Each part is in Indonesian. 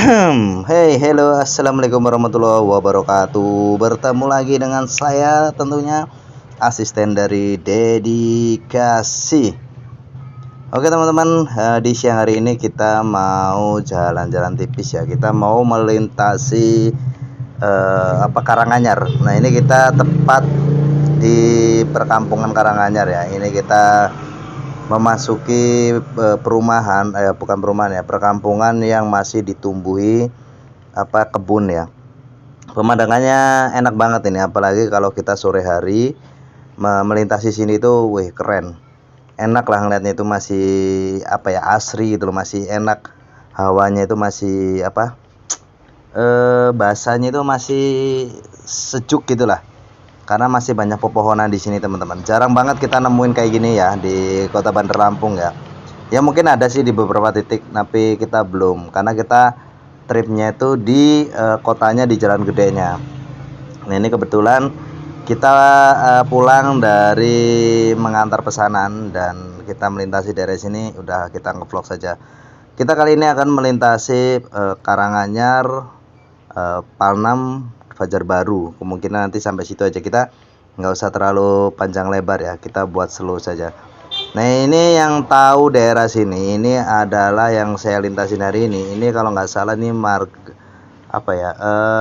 Hey, hello, assalamualaikum warahmatullahi wabarakatuh. Bertemu lagi dengan saya, tentunya asisten dari Dedikasi. Oke teman-teman, di siang hari ini kita mau jalan-jalan tipis ya. Kita mau melintasi Karanganyar. Nah ini kita tepat di perkampungan Karanganyar ya. Ini kita memasuki perumahan, bukan perumahan ya, perkampungan yang masih ditumbuhi kebun ya. Pemandangannya enak banget ini, apalagi kalau kita sore hari melintasi sini tuh, wih keren. Enak lah ngeliatnya, itu masih asri gitu loh, masih enak. Hawanya itu masih basahnya itu masih sejuk gitulah. Karena masih banyak pepohonan di sini teman-teman. Jarang banget kita nemuin kayak gini ya di Kota Bandar Lampung ya. Ya mungkin ada sih di beberapa titik, tapi kita belum, karena kita tripnya itu di kotanya, di Jalan Gedenya. Nah ini kebetulan kita pulang dari mengantar pesanan dan kita melintasi daerah sini, udah kita ngevlog saja. Kita kali ini akan melintasi Karanganyar, Palnam, Fajar Baru. Kemungkinan nanti sampai situ aja, kita nggak usah terlalu panjang lebar ya, kita buat slow saja. Nah ini yang tahu daerah sini, ini adalah yang saya lintasin hari ini. Ini kalau nggak salah nih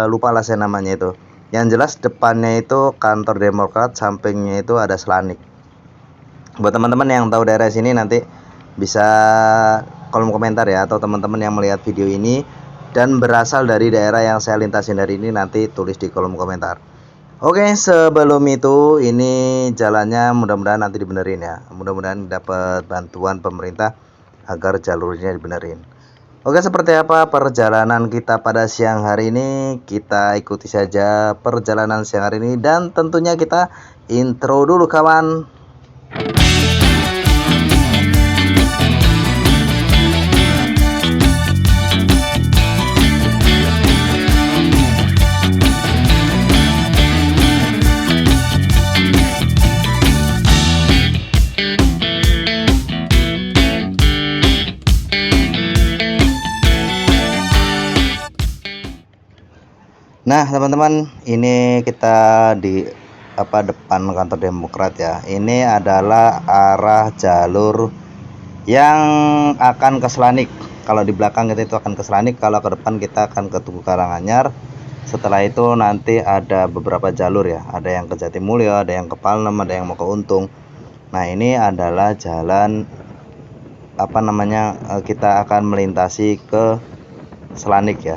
lupa lah saya namanya itu. Yang jelas depannya itu kantor Demokrat, sampingnya itu ada Selanik. Buat teman-teman yang tahu daerah sini nanti bisa kolom komentar ya, atau teman-teman yang melihat video ini dan berasal dari daerah yang saya lintasin hari ini, nanti tulis di kolom komentar. Oke, sebelum itu ini jalannya mudah-mudahan nanti dibenerin ya. Mudah-mudahan dapat bantuan pemerintah agar jalurnya dibenerin. Oke, seperti apa perjalanan kita pada siang hari ini? Kita ikuti saja perjalanan siang hari ini, dan tentunya kita intro dulu kawan. Nah teman-teman, ini kita di depan kantor Demokrat ya. Ini adalah arah jalur yang akan ke Selanik. Kalau di belakang itu akan ke Selanik, kalau ke depan kita akan ke Tugu Karanganyar. Setelah itu nanti ada beberapa jalur ya, ada yang ke Jatimulyo, ada yang ke Palem, ada yang mau ke Untung. Nah ini adalah jalan kita akan melintasi ke Selanik ya.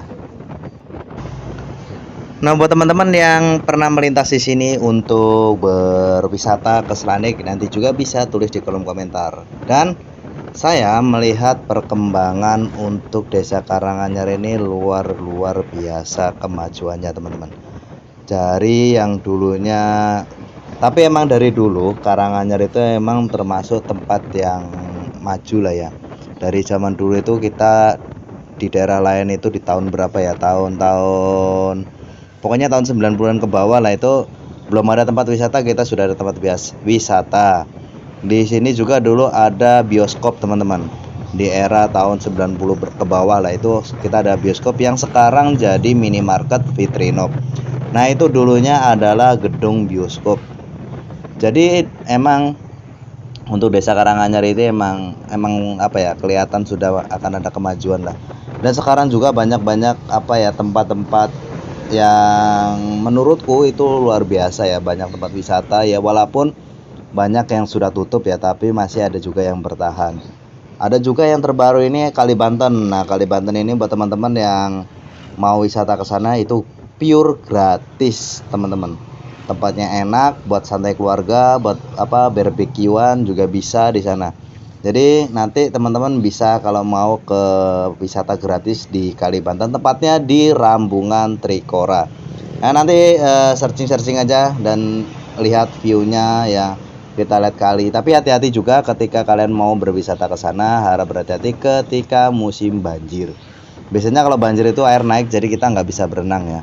Nah buat teman-teman yang pernah melintasi sini untuk berwisata ke Selanik, nanti juga bisa tulis di kolom komentar. Dan saya melihat perkembangan untuk Desa Karanganyar ini luar biasa kemajuannya teman-teman. Dari yang dulunya, tapi emang dari dulu Karanganyar itu emang termasuk tempat yang maju lah ya. Dari zaman dulu itu kita di daerah lain itu di tahun berapa ya, pokoknya tahun 90-an ke bawah lah, itu belum ada tempat wisata, kita sudah ada tempat wisata. Di sini juga dulu ada bioskop teman-teman. Di era tahun 90 ke bawah lah itu kita ada bioskop yang sekarang jadi minimarket Vitrinov. Nah itu dulunya adalah gedung bioskop. Jadi emang untuk Desa Karanganyar itu emang kelihatan sudah akan ada kemajuan lah. Dan sekarang juga banyak tempat-tempat yang menurutku itu luar biasa ya, banyak tempat wisata ya, walaupun banyak yang sudah tutup ya, tapi masih ada juga yang bertahan. Ada juga yang terbaru ini Kalibanten. Nah Kalibanten ini buat teman-teman yang mau wisata ke sana itu pure gratis teman-teman. Tempatnya enak buat santai keluarga, buat barbekyuan juga bisa di sana. Jadi nanti teman-teman bisa kalau mau ke wisata gratis di Kalibanten, tepatnya di Rambungan Trikora. Nah nanti searching aja dan lihat viewnya ya, kita lihat kali. Tapi hati-hati juga ketika kalian mau berwisata ke sana, harap berhati-hati ketika musim banjir. Biasanya kalau banjir itu air naik, jadi kita nggak bisa berenang ya.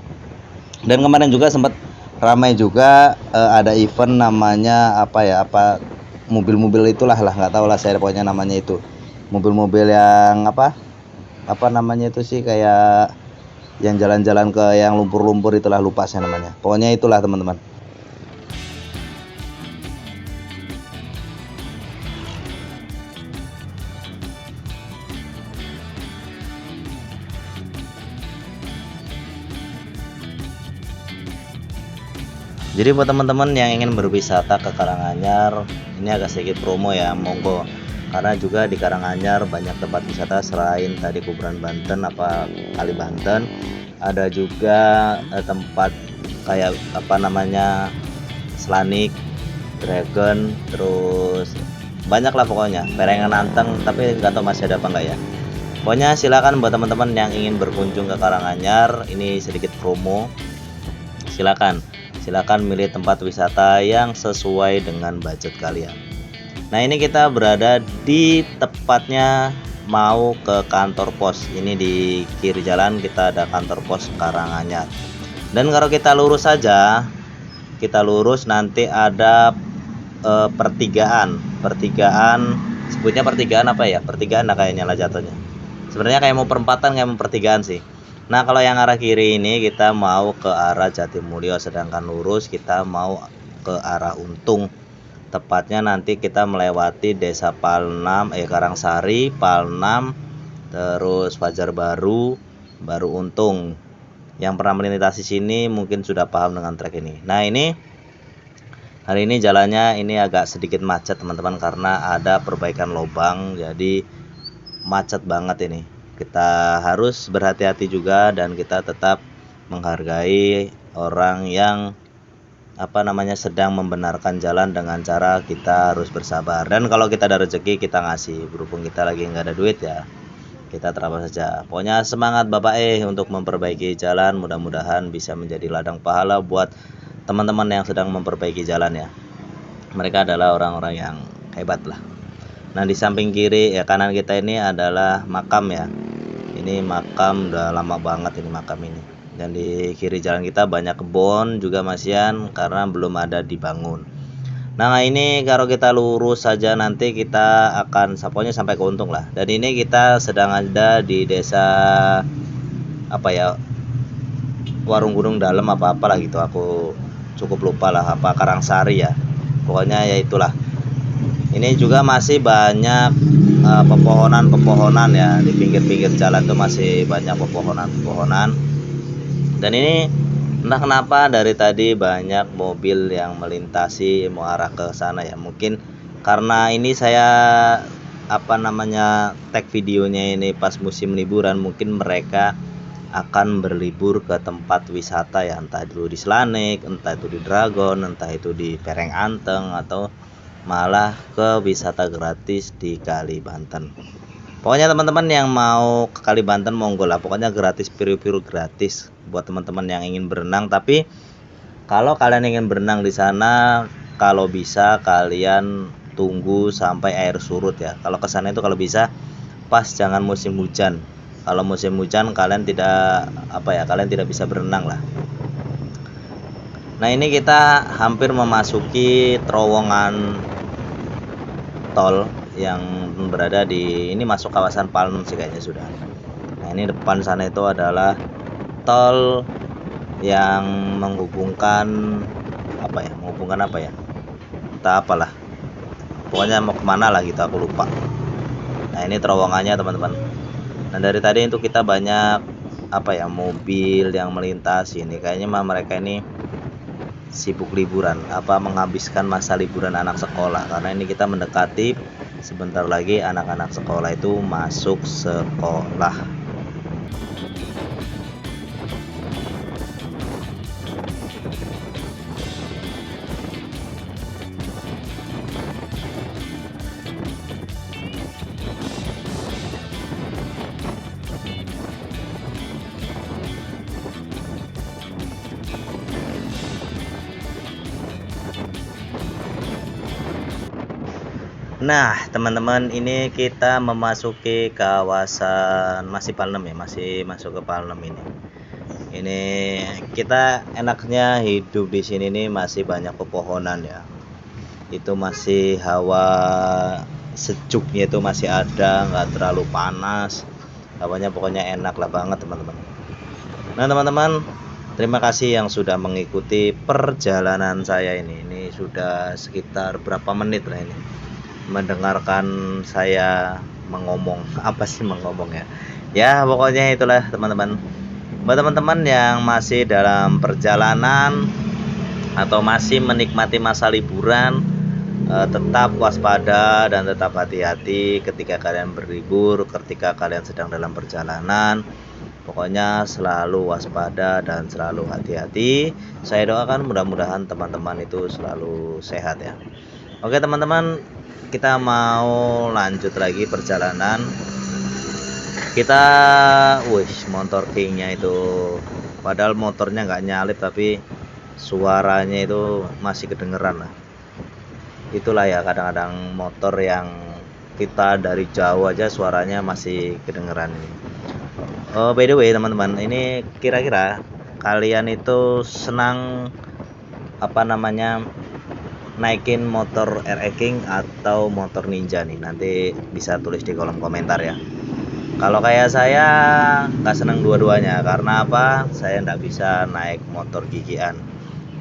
Dan kemarin juga sempat ramai juga, ada event namanya mobil-mobil itulah nggak tahu lah saya, pokoknya namanya itu mobil-mobil yang apa namanya itu sih, kayak yang jalan-jalan ke yang lumpur-lumpur itulah, lupa saya namanya. Pokoknya itulah teman-teman. Jadi buat teman-teman yang ingin berwisata ke Karanganyar, ini agak sedikit promo ya, monggo. Karena juga di Karanganyar banyak tempat wisata selain tadi kuburan Banten apa Kali Banten, ada juga tempat kayak apa namanya Slanik, Dragon, terus banyak lah pokoknya. Perengan Anteng, tapi nggak tahu masih ada apa enggak ya. Pokoknya silakan buat teman-teman yang ingin berkunjung ke Karanganyar, ini sedikit promo. Silakan milih tempat wisata yang sesuai dengan budget kalian. Nah, ini kita berada di tepatnya mau ke kantor pos. Ini di kiri jalan kita ada kantor pos Karanganyar. Dan kalau kita lurus saja, kita lurus nanti ada pertigaan. Sebutnya pertigaan apa ya? Pertigaan lah kayaknya lah jatuhnya. Sebenarnya kayak mau perempatan, kayak mau pertigaan sih. Nah, kalau yang arah kiri ini kita mau ke arah Jatimulyo, sedangkan lurus kita mau ke arah Untung. Tepatnya nanti kita melewati Desa Palnam, Karangsari, Palnam, terus Fajar Baru, baru Untung. Yang pernah melintasi sini mungkin sudah paham dengan trek ini. Nah, ini hari ini jalannya ini agak sedikit macet teman-teman, karena ada perbaikan lubang, jadi macet banget ini. Kita harus berhati-hati juga, dan kita tetap menghargai orang yang sedang membenarkan jalan dengan cara kita harus bersabar. Dan kalau kita ada rezeki kita ngasih, berhubung kita lagi nggak ada duit ya kita terapkan saja. Pokoknya semangat Bapak untuk memperbaiki jalan, mudah-mudahan bisa menjadi ladang pahala buat teman-teman yang sedang memperbaiki jalan ya. Mereka adalah orang-orang yang hebat lah. Nah, di samping kiri ya kanan kita ini adalah makam ya. Ini makam udah lama banget ini makam ini. Dan di kiri jalan kita banyak kebun juga masian karena belum ada dibangun. Nah, ini kalau kita lurus saja nanti kita akan saponya sampai ke Untung lah. Dan ini kita sedang ada di desa Warung Gunung Dalam apa-apalah gitu. Aku cukup lupa lah, apa Karangsari ya. Pokoknya ya itulah. Ini juga masih banyak pepohonan ya, di pinggir-pinggir jalan tuh masih banyak pepohonan. Dan ini entah kenapa dari tadi banyak mobil yang melintasi mau arah ke sana ya. Mungkin karena ini saya tag videonya ini pas musim liburan, mungkin mereka akan berlibur ke tempat wisata ya, entah dulu di Slanik, entah itu di Dragon, entah itu di Pereng Anteng, atau malah ke wisata gratis di Kali Banten. Pokoknya teman-teman yang mau ke Kali Banten monggo lah, pokoknya gratis, piru-piru gratis buat teman-teman yang ingin berenang. Tapi kalau kalian ingin berenang di sana, kalau bisa kalian tunggu sampai air surut ya. Kalau ke sana itu kalau bisa pas jangan musim hujan. Kalau musim hujan kalian tidak bisa berenang lah. Nah, ini kita hampir memasuki terowongan tol yang berada di ini, masuk kawasan Palem sih kayaknya sudah. Nah, ini depan sana itu adalah tol yang menghubungkan entah apalah, pokoknya mau kemana lah gitu, aku lupa. Nah, ini terowongannya teman-teman. Nah, dari tadi itu kita banyak mobil yang melintas ini, kayaknya mereka ini sibuk liburan, menghabiskan masa liburan anak sekolah, karena ini kita mendekati sebentar lagi anak-anak sekolah itu masuk sekolah. Nah, teman-teman, ini kita memasuki kawasan masih Palem ya, masih masuk ke Palem ini. Ini kita enaknya hidup di sini nih masih banyak pepohonan ya. Itu masih hawa sejuknya itu masih ada, nggak terlalu panas. hawanya pokoknya enak lah banget teman-teman. Nah teman-teman, terima kasih yang sudah mengikuti perjalanan saya ini sudah sekitar berapa menit lah ini mendengarkan saya mengomong. Apa sih mengomong ya? Ya pokoknya itulah teman-teman. Buat teman-teman yang masih dalam perjalanan atau masih menikmati masa liburan, tetap waspada dan tetap hati-hati ketika kalian berlibur, ketika kalian sedang dalam perjalanan. Pokoknya selalu waspada dan selalu hati-hati. Saya doakan mudah-mudahan teman-teman itu selalu sehat ya. Oke teman-teman, kita mau lanjut lagi perjalanan. Kita, motor kingnya itu, padahal motornya nggak nyalip tapi suaranya itu masih kedengeran lah. Itulah ya kadang-kadang motor yang kita dari jauh aja suaranya masih kedengeran. Oh, by the way teman-teman, ini kira-kira kalian itu senang apa namanya naikin motor RX King atau motor Ninja nih? Nanti bisa tulis di kolom komentar ya. Kalau kayak saya nggak senang dua-duanya, karena apa? Saya nggak bisa naik motor gigian.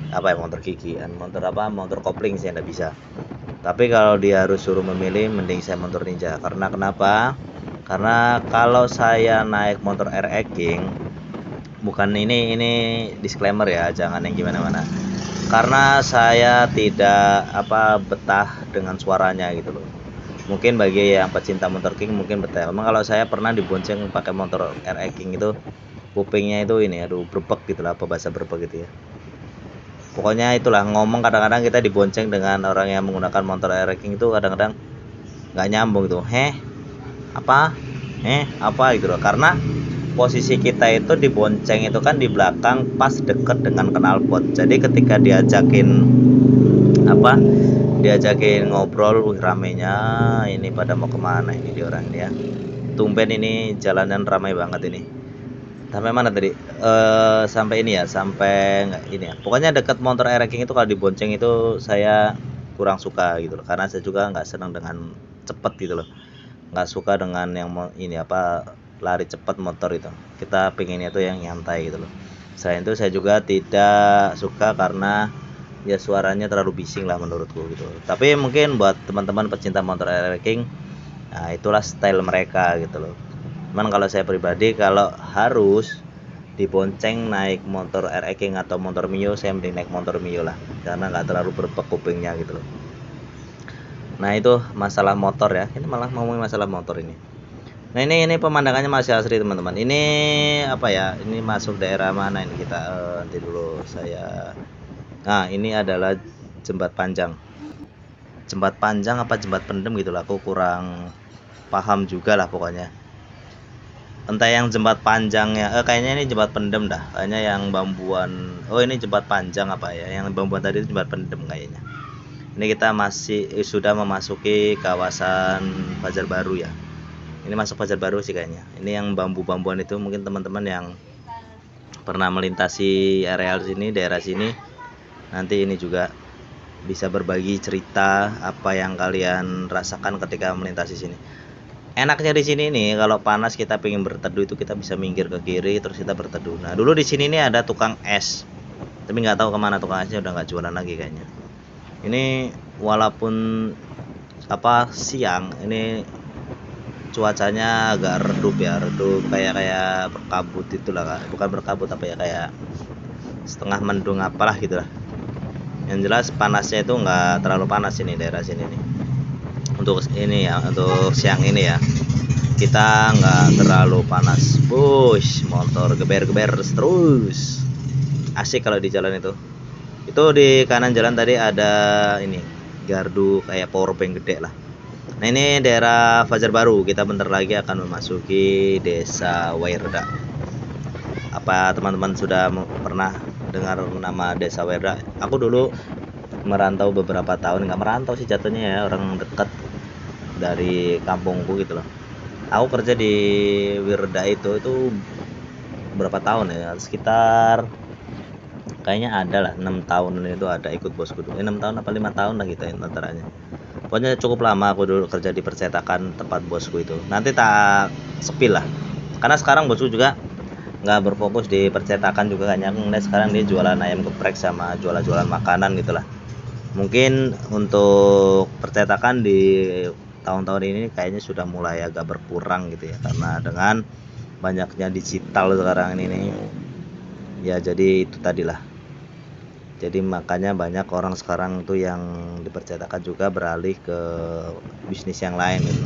Apa ya motor gigian? Motor apa? Motor kopling saya nggak bisa. Tapi kalau dia harus suruh memilih, mending saya motor Ninja. Karena kenapa? Karena kalau saya naik motor RX King, bukan ini disclaimer ya, jangan yang gimana-mana. Karena saya tidak betah dengan suaranya gitu loh. Mungkin bagi yang pecinta motor King mungkin betah. Memang kalau saya pernah dibonceng pakai motor RX King itu kupingnya itu berbek gitu lah, apa bahasa berbek gitu ya. Pokoknya itulah, ngomong kadang-kadang kita dibonceng dengan orang yang menggunakan motor RX King itu kadang-kadang nggak nyambung gitu. Apa gitu loh. Karena posisi kita itu dibonceng itu kan di belakang pas deket dengan knalpot. Jadi ketika diajakin ngobrol, ramenya ini pada mau kemana ini di orang ini ya. Tumben ini jalanan ramai banget ini. Sampai mana tadi? Sampai ini ya, sampai ini ya. Pokoknya dekat motor RX King itu kalau dibonceng itu saya kurang suka gitu loh. Karena saya juga nggak senang dengan cepet gitu loh. Nggak suka dengan yang lari cepat motor itu. Kita pengennya tuh yang nyantai gitu loh. Selain itu saya juga tidak suka karena ya suaranya terlalu bising lah menurutku gitu. Tapi mungkin buat teman-teman pecinta motor RX King, nah itulah style mereka gitu loh. Cuman kalau saya pribadi, kalau harus dibonceng naik motor RX King atau motor Mio, saya mending naik motor Mio lah, karena nggak terlalu berbek kupingnya gitu loh. Nah itu masalah motor ya. Ini malah ngomongin masalah motor ini. Nah ini pemandangannya masih asri teman-teman. Ini apa ya? Ini masuk daerah mana ini kita? Nanti dulu saya. Nah ini adalah Jembat Panjang. Jembat Panjang apa Jembat Pendem gitu lah. Aku kurang paham juga lah pokoknya. Entah yang Jembat Panjang ya. Kayaknya ini Jembat Pendem dah. Kayaknya yang bambuan. Oh ini Jembat Panjang apa ya? Yang bambuan tadi itu Jembat Pendem kayaknya. Ini kita sudah memasuki kawasan Pajar Baru ya. Ini masuk Pajar Baru sih kayaknya. Ini yang bambu-bambuan itu mungkin teman-teman yang pernah melintasi areal sini, daerah sini, nanti ini juga bisa berbagi cerita apa yang kalian rasakan ketika melintasi sini. Enaknya di sini nih, kalau panas kita pengen berteduh itu kita bisa minggir ke kiri terus kita berteduh. Nah dulu di sini nih ada tukang es, tapi nggak tahu kemana tukang esnya, udah nggak jualan lagi kayaknya. Ini walaupun siang, ini cuacanya agak redup kayak berkabut itulah Kak. Bukan berkabut kayak setengah mendung apalah gitulah. Yang jelas panasnya itu nggak terlalu panas ini daerah sini nih. Untuk ini ya, untuk siang ini ya, kita nggak terlalu panas. Push motor geber-geber terus, asik kalau di jalan itu. Itu di kanan jalan tadi ada ini gardu kayak power bank gede lah. Nah ini daerah Fajar Baru. Kita bentar lagi akan memasuki desa Wairda. Apa teman-teman sudah pernah dengar nama desa Wairda? Aku dulu merantau beberapa tahun, nggak merantau sih jatuhnya ya, orang dekat dari kampungku gitu loh. Aku kerja di Wirda itu berapa tahun ya, sekitar kayaknya ada lah 6 tahun itu ada ikut bosku dulu. 6 tahun apa 5 tahun lah gitu ya antaranya. Pokoknya cukup lama aku dulu kerja di percetakan tempat bosku itu. Nanti tak sepil lah Karena sekarang bosku juga nggak berfokus di percetakan juga, kayaknya aku ngeliat sekarang dia jualan ayam geprek sama jualan makanan gitulah. Mungkin untuk percetakan di tahun-tahun ini kayaknya sudah mulai agak berkurang gitu ya, karena dengan banyaknya digital sekarang ini nih. Ya jadi itu tadilah. Jadi makanya banyak orang sekarang tuh yang dipercetakan juga beralih ke bisnis yang lain gitu.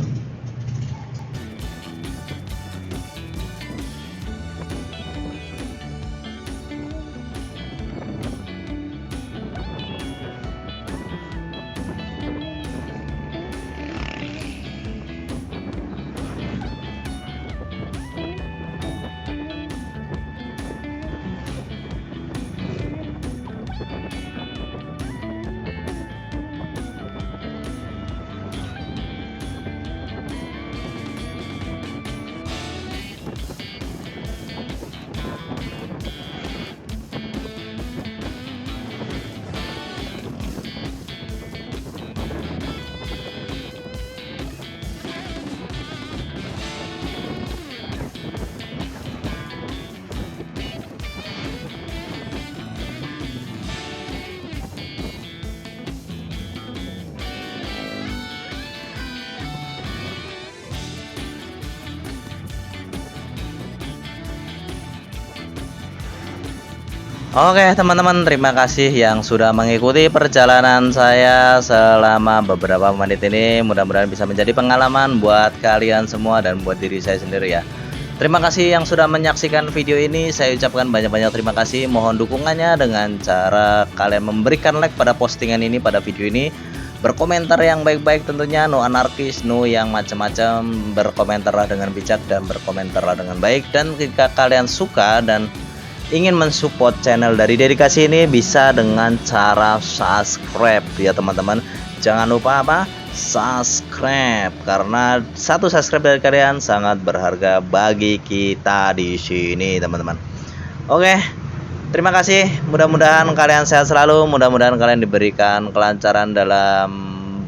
Oke teman-teman, terima kasih yang sudah mengikuti perjalanan saya selama beberapa menit ini. Mudah-mudahan bisa menjadi pengalaman buat kalian semua dan buat diri saya sendiri ya. Terima kasih yang sudah menyaksikan video ini. Saya ucapkan banyak-banyak terima kasih. Mohon dukungannya dengan cara kalian memberikan like pada postingan ini, pada video ini. Berkomentar yang baik-baik tentunya, no anarkis, no yang macam-macam. Berkomentarlah dengan bijak dan berkomentarlah dengan baik. Dan jika kalian suka dan ingin mensupport channel dari Dedikasi ini, bisa dengan cara subscribe ya teman-teman. Jangan lupa apa? Subscribe, karena satu subscribe dari kalian sangat berharga bagi kita di sini teman-teman. Oke, terima kasih. Mudah-mudahan kalian sehat selalu. Mudah-mudahan kalian diberikan kelancaran dalam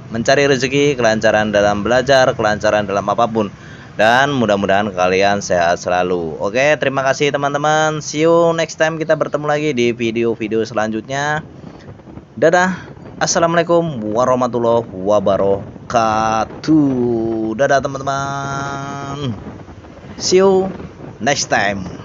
mencari rezeki, kelancaran dalam belajar, kelancaran dalam apapun. Dan mudah-mudahan kalian sehat selalu. Oke, terima kasih teman-teman. See you next time, kita bertemu lagi di video-video selanjutnya. Dadah. Assalamualaikum warahmatullahi wabarakatuh. Dadah teman-teman. See you next time.